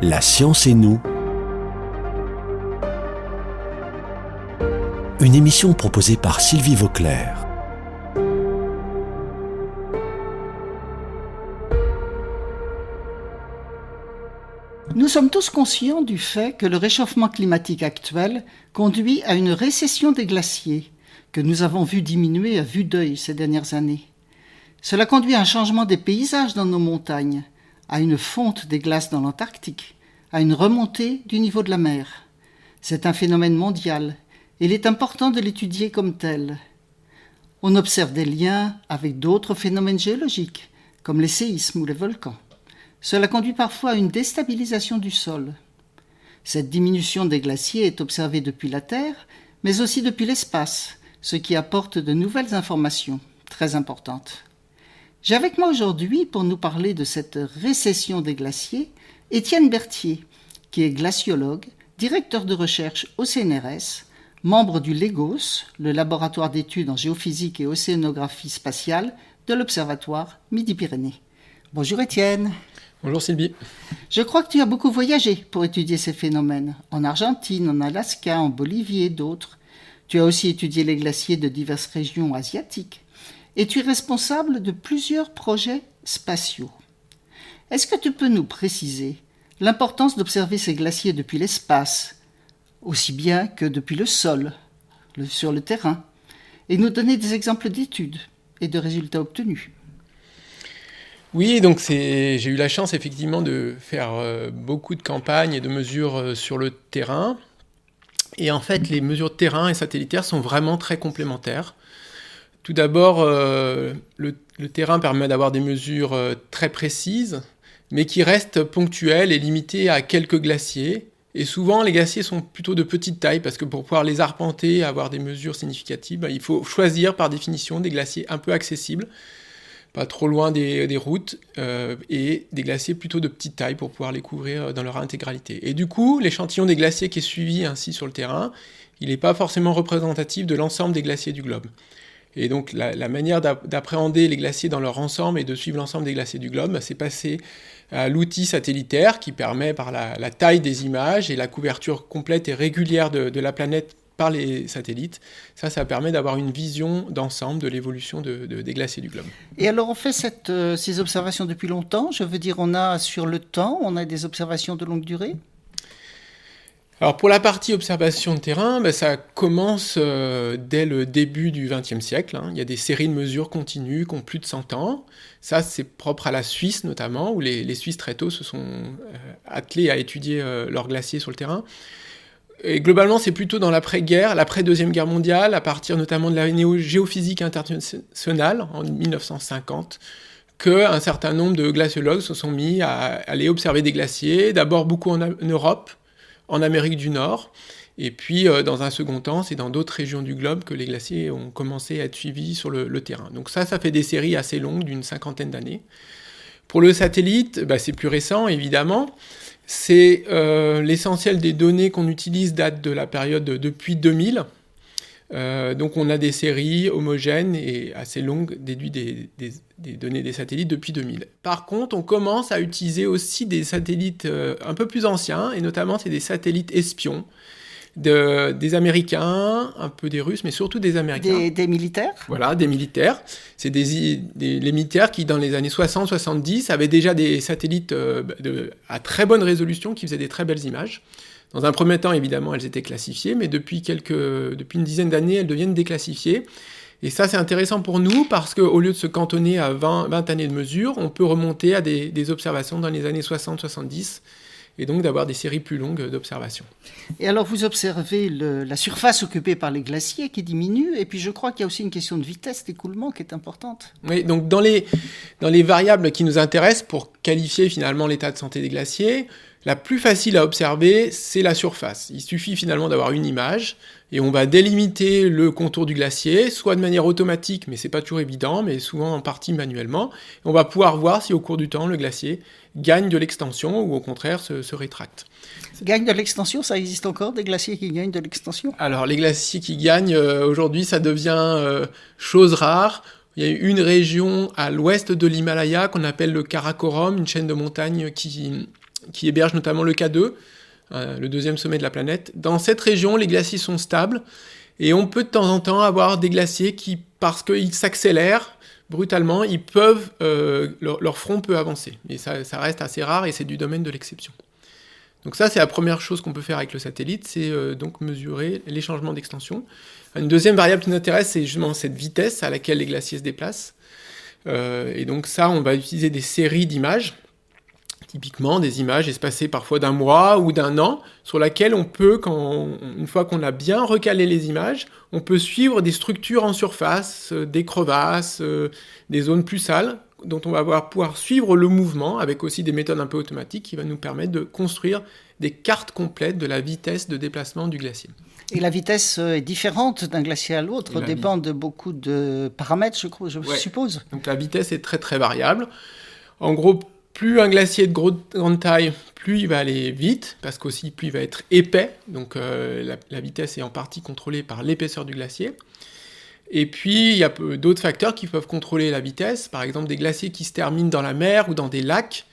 La science et nous. Une émission proposée par Sylvie Vauclair. Nous sommes tous conscients du fait que le réchauffement climatique actuel conduit à une récession des glaciers, que nous avons vu diminuer à vue d'œil ces dernières années. Cela conduit à un changement des paysages dans nos montagnes, à une fonte des glaces dans l'Antarctique, à une remontée du niveau de la mer. C'est un phénomène mondial, et il est important de l'étudier comme tel. On observe des liens avec d'autres phénomènes géologiques, comme les séismes ou les volcans. Cela conduit parfois à une déstabilisation du sol. Cette diminution des glaciers est observée depuis la Terre, mais aussi depuis l'espace, ce qui apporte de nouvelles informations très importantes. J'ai avec moi aujourd'hui, pour nous parler de cette récession des glaciers, Étienne Berthier, qui est glaciologue, directeur de recherche au CNRS, membre du LEGOS, le laboratoire d'études en géophysique et océanographie spatiale de l'Observatoire Midi-Pyrénées. Bonjour Étienne. Bonjour Sylvie. Je crois que tu as beaucoup voyagé pour étudier ces phénomènes, en Argentine, en Alaska, en Bolivie et d'autres. Tu as aussi étudié les glaciers de diverses régions asiatiques. Et tu es responsable de plusieurs projets spatiaux. Est-ce que tu peux nous préciser l'importance d'observer ces glaciers depuis l'espace, aussi bien que depuis le sol, sur le terrain, et nous donner des exemples d'études et de résultats obtenus? Oui, donc j'ai eu la chance effectivement de faire beaucoup de campagnes et de mesures sur le terrain. Et en fait, les mesures de terrain et satellitaires sont vraiment très complémentaires. Tout d'abord, le terrain permet d'avoir des mesures très précises, mais qui restent ponctuelles et limitées à quelques glaciers. Et souvent, les glaciers sont plutôt de petite taille, parce que pour pouvoir les arpenter, avoir des mesures significatives, il faut choisir par définition des glaciers un peu accessibles, pas trop loin des routes, et des glaciers plutôt de petite taille pour pouvoir les couvrir dans leur intégralité. Et du coup, l'échantillon des glaciers qui est suivi ainsi sur le terrain, il n'est pas forcément représentatif de l'ensemble des glaciers du globe. Et donc la manière d'appréhender les glaciers dans leur ensemble et de suivre l'ensemble des glaciers du globe, c'est passer à l'outil satellitaire qui permet par la taille des images et la couverture complète et régulière de la planète par les satellites. Ça permet d'avoir une vision d'ensemble de l'évolution des glaciers du globe. Et alors on fait ces observations depuis longtemps? Je veux dire, on a sur le temps, on a des observations de longue durée? Alors pour la partie observation de terrain, ça commence dès le début du XXe siècle. Il y a des séries de mesures continues qui ont plus de 100 ans. Ça, c'est propre à la Suisse notamment, où les Suisses très tôt se sont attelés à étudier leurs glaciers sur le terrain. Et globalement, c'est plutôt dans l'après-guerre, l'après-deuxième guerre mondiale, à partir notamment de la géophysique internationale en 1950, qu'un certain nombre de glaciologues se sont mis à aller observer des glaciers, d'abord beaucoup en Europe, en Amérique du Nord, et puis dans un second temps, c'est dans d'autres régions du globe que les glaciers ont commencé à être suivis sur le terrain. Donc ça fait des séries assez longues, d'une 50aine d'années. Pour le satellite, c'est plus récent, évidemment. C'est l'essentiel des données qu'on utilise date de la période depuis 2000. Donc on a des séries homogènes et assez longues déduites des données des satellites depuis 2000. Par contre, on commence à utiliser aussi des satellites un peu plus anciens, et notamment c'est des satellites espions, des Américains, un peu des Russes, mais surtout des Américains. Des militaires? Voilà, des militaires. C'est les militaires qui, dans les années 60-70, avaient déjà des satellites à très bonne résolution qui faisaient des très belles images. Dans un premier temps, évidemment, elles étaient classifiées, mais depuis une dizaine d'années, elles deviennent déclassifiées. Et ça, c'est intéressant pour nous, parce qu'au lieu de se cantonner à 20 années de mesure, on peut remonter à des observations dans les années 60-70, et donc d'avoir des séries plus longues d'observations. Et alors, vous observez la surface occupée par les glaciers qui diminue, et puis je crois qu'il y a aussi une question de vitesse d'écoulement qui est importante. Oui, donc dans les variables qui nous intéressent pour qualifier finalement l'état de santé des glaciers, la plus facile à observer, c'est la surface. Il suffit finalement d'avoir une image, et on va délimiter le contour du glacier, soit de manière automatique, mais c'est pas toujours évident, mais souvent en partie manuellement. Et on va pouvoir voir si au cours du temps, le glacier gagne de l'extension ou au contraire se rétracte. Gagne de l'extension, ça existe encore, des glaciers qui gagnent de l'extension? Alors les glaciers qui gagnent, aujourd'hui, ça devient chose rare. Il y a une région à l'ouest de l'Himalaya qu'on appelle le Karakoram, une chaîne de montagnes qui qui héberge notamment le K2, le deuxième sommet de la planète. Dans cette région, les glaciers sont stables et on peut de temps en temps avoir des glaciers qui, parce qu'ils s'accélèrent brutalement, ils peuvent, leur front peut avancer. Mais ça reste assez rare et c'est du domaine de l'exception. Donc ça, c'est la première chose qu'on peut faire avec le satellite, c'est donc mesurer les changements d'extension. Une deuxième variable qui nous intéresse, c'est justement cette vitesse à laquelle les glaciers se déplacent. Et donc ça, on va utiliser des séries d'images, typiquement des images espacées parfois d'un mois ou d'un an, sur laquelle on peut, une fois qu'on a bien recalé les images, on peut suivre des structures en surface, des crevasses, des zones plus sales, dont on va pouvoir suivre le mouvement, avec aussi des méthodes un peu automatiques qui vont nous permettre de construire des cartes complètes de la vitesse de déplacement du glacier. Et la vitesse est différente d'un glacier à l'autre, dépend de beaucoup de paramètres, je suppose. Donc la vitesse est très très variable. En gros, plus un glacier est de grande taille, plus il va aller vite, parce qu'aussi plus il va être épais. Donc la vitesse est en partie contrôlée par l'épaisseur du glacier. Et puis il y a d'autres facteurs qui peuvent contrôler la vitesse, par exemple des glaciers qui se terminent dans la mer ou dans des lacs.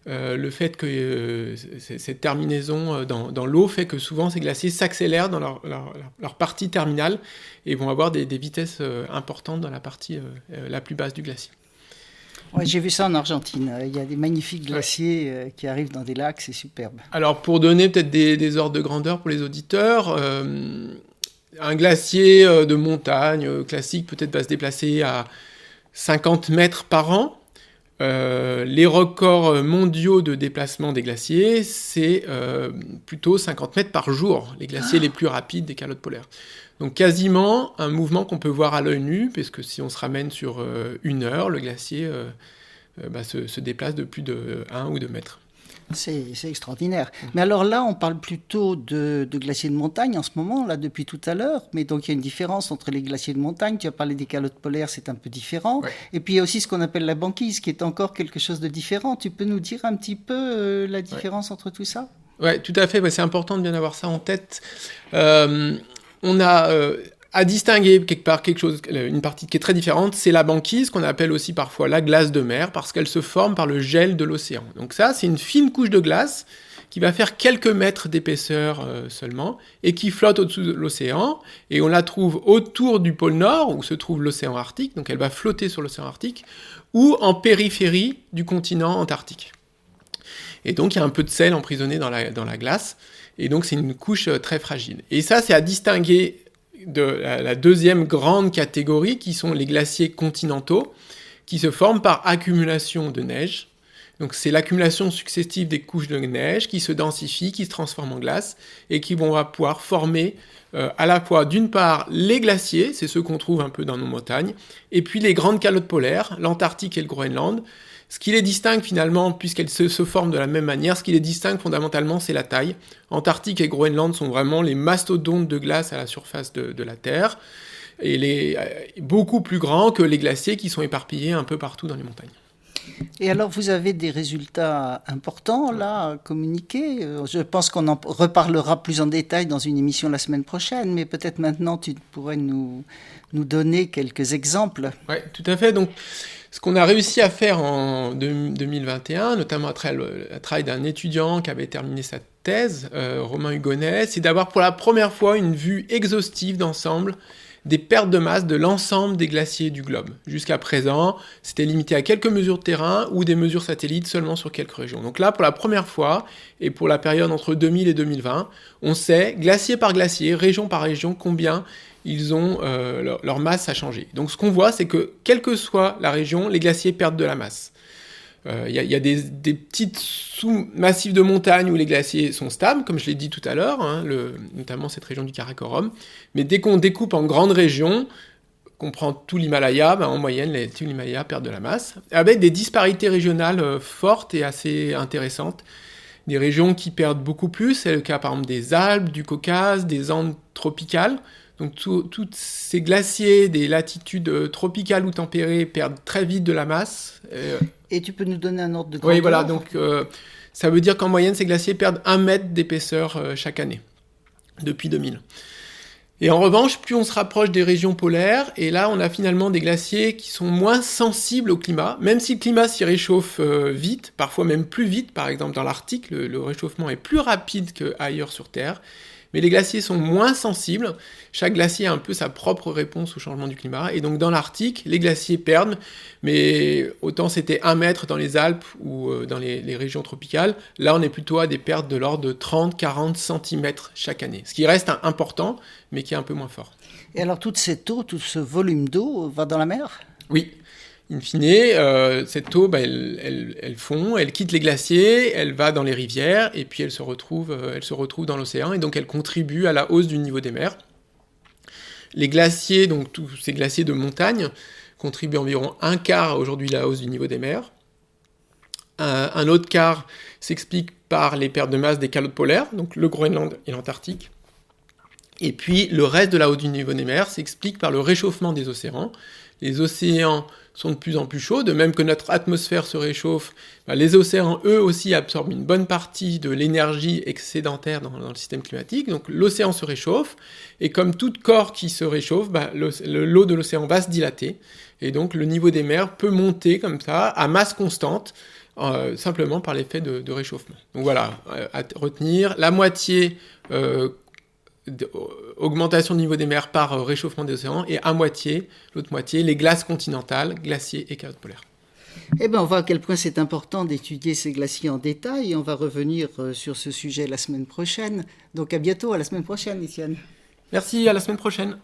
Le fait que cette terminaison dans l'eau fait que souvent ces glaciers s'accélèrent dans leur partie terminale et vont avoir des vitesses importantes dans la partie la plus basse du glacier. Ouais, j'ai vu ça en Argentine. Il y a des magnifiques glaciers qui arrivent dans des lacs, c'est superbe. Alors pour donner peut-être des ordres de grandeur pour les auditeurs, un glacier de montagne classique peut-être va se déplacer à 50 mètres par an. Les records mondiaux de déplacement des glaciers, c'est plutôt 50 mètres par jour, les glaciers les plus rapides des calottes polaires. Donc quasiment un mouvement qu'on peut voir à l'œil nu, parce que si on se ramène sur 1 heure, le glacier se déplace de plus de 1 ou 2 mètres. C'est extraordinaire. Mais alors là, on parle plutôt de glaciers de montagne en ce moment, là, depuis tout à l'heure. Mais donc, il y a une différence entre les glaciers de montagne. Tu as parlé des calottes polaires, c'est un peu différent. Ouais. Et puis, il y a aussi ce qu'on appelle la banquise, qui est encore quelque chose de différent. Tu peux nous dire un petit peu la différence entre tout ça ? Oui, tout à fait. C'est important de bien avoir ça en tête. On a... à distinguer quelque part une partie qui est très différente, c'est la banquise, qu'on appelle aussi parfois la glace de mer, parce qu'elle se forme par le gel de l'océan. Donc ça, c'est une fine couche de glace qui va faire quelques mètres d'épaisseur seulement, et qui flotte au-dessus de l'océan, et on la trouve autour du pôle Nord, où se trouve l'océan Arctique, donc elle va flotter sur l'océan Arctique, ou en périphérie du continent Antarctique. Et donc il y a un peu de sel emprisonné dans la glace, et donc c'est une couche très fragile. Et ça, c'est à distinguer de la deuxième grande catégorie, qui sont les glaciers continentaux, qui se forment par accumulation de neige. Donc c'est l'accumulation successive des couches de neige qui se densifient, qui se transforment en glace, et qui vont pouvoir former à la fois, d'une part, les glaciers, c'est ceux qu'on trouve un peu dans nos montagnes, et puis les grandes calottes polaires, l'Antarctique et le Groenland. Ce qui les distingue finalement, puisqu'elles se forment de la même manière, ce qui les distingue fondamentalement, c'est la taille. Antarctique et Groenland sont vraiment les mastodontes de glace à la surface de la Terre, et beaucoup plus grands que les glaciers qui sont éparpillés un peu partout dans les montagnes. Et alors, vous avez des résultats importants là à communiquer. Je pense qu'on en reparlera plus en détail dans une émission la semaine prochaine, mais peut-être maintenant tu pourrais nous donner quelques exemples. Oui, tout à fait. Donc, ce qu'on a réussi à faire en 2021, notamment après le travail d'un étudiant qui avait terminé sa thèse, Romain Hugonnet, c'est d'avoir pour la première fois une vue exhaustive d'ensemble des pertes de masse de l'ensemble des glaciers du globe. Jusqu'à présent, c'était limité à quelques mesures de terrain ou des mesures satellites seulement sur quelques régions. Donc là, pour la première fois, et pour la période entre 2000 et 2020, on sait, glacier par glacier, région par région, combien ils ont leur masse a changé. Donc ce qu'on voit, c'est que quelle que soit la région, les glaciers perdent de la masse. Il y a des petites sous-massifs de montagne où les glaciers sont stables, comme je l'ai dit tout à l'heure, notamment cette région du Karakorum. Mais dès qu'on découpe en grandes régions, qu'on prend tout l'Himalaya, en moyenne, tout l'Himalaya perd de la masse, avec des disparités régionales fortes et assez intéressantes. Des régions qui perdent beaucoup plus, c'est le cas par exemple des Alpes, du Caucase, des Andes tropicales. Donc tous ces glaciers des latitudes tropicales ou tempérées perdent très vite de la masse. Et tu peux nous donner un ordre de grandeur ? Oui, voilà. Donc ça veut dire qu'en moyenne, ces glaciers perdent 1 mètre d'épaisseur chaque année, depuis 2000. Et en revanche, plus on se rapproche des régions polaires, et là on a finalement des glaciers qui sont moins sensibles au climat, même si le climat s'y réchauffe vite, parfois même plus vite, par exemple dans l'Arctique, le réchauffement est plus rapide qu'ailleurs sur Terre, mais les glaciers sont moins sensibles, chaque glacier a un peu sa propre réponse au changement du climat, et donc dans l'Arctique, les glaciers perdent, mais autant c'était 1 mètre dans les Alpes ou dans les régions tropicales, là on est plutôt à des pertes de l'ordre de 30-40 cm chaque année, ce qui reste important, mais qui est un peu moins fort. Et alors toute cette eau, tout ce volume d'eau va dans la mer ? Oui. In fine, cette eau, elle fond, elle quitte les glaciers, elle va dans les rivières, et puis elle se retrouve dans l'océan, et donc elle contribue à la hausse du niveau des mers. Les glaciers, donc tous ces glaciers de montagne, contribuent environ 1/4 aujourd'hui à la hausse du niveau des mers. Un autre quart s'explique par les pertes de masse des calottes polaires, donc le Groenland et l'Antarctique. Et puis le reste de la hausse du niveau des mers s'explique par le réchauffement des océans. Les océans sont de plus en plus chauds, de même que notre atmosphère se réchauffe, les océans eux aussi absorbent une bonne partie de l'énergie excédentaire dans le système climatique, donc l'océan se réchauffe, et comme tout corps qui se réchauffe, l'eau de l'océan va se dilater, et donc le niveau des mers peut monter comme ça, à masse constante, simplement par l'effet de réchauffement. Donc voilà, à retenir, la moitié augmentation du niveau des mers par réchauffement des océans, et l'autre moitié, les glaces continentales, glaciers et calottes polaires. Eh bien, on voit à quel point c'est important d'étudier ces glaciers en détail, et on va revenir sur ce sujet la semaine prochaine. Donc à bientôt, à la semaine prochaine, Étienne. Merci, à la semaine prochaine.